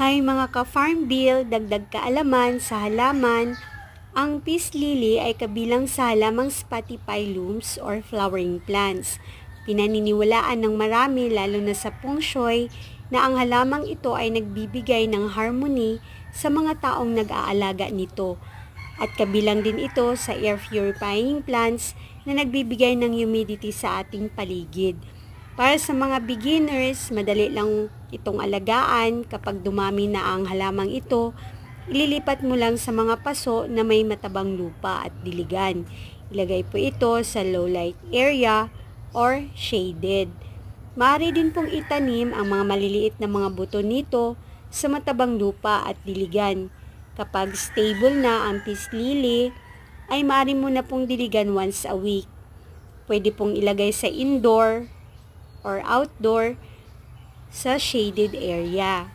Hi mga ka-farm bill, dagdag kaalaman sa halaman. Ang peace lily ay kabilang sa halamang spathiphyllums or flowering plants. Pinaniniwalaan ng marami lalo na sa feng shui na ang halamang ito ay nagbibigay ng harmony sa mga taong nag-aalaga nito. At kabilang din ito sa air purifying plants na nagbibigay ng humidity sa ating paligid. Para sa mga beginners, madali lang itong alagaan. Kapag dumami na ang halamang ito, ililipat mo lang sa mga paso na may matabang lupa at diligan. Ilagay po ito sa low light area or shaded. Maaari din pong itanim ang mga maliliit na mga buto nito sa matabang lupa at diligan. Kapag stable na ang peace lily, ay maaari mo na pong diligan once a week. Pwede pong ilagay sa indoor or outdoor sa shaded area.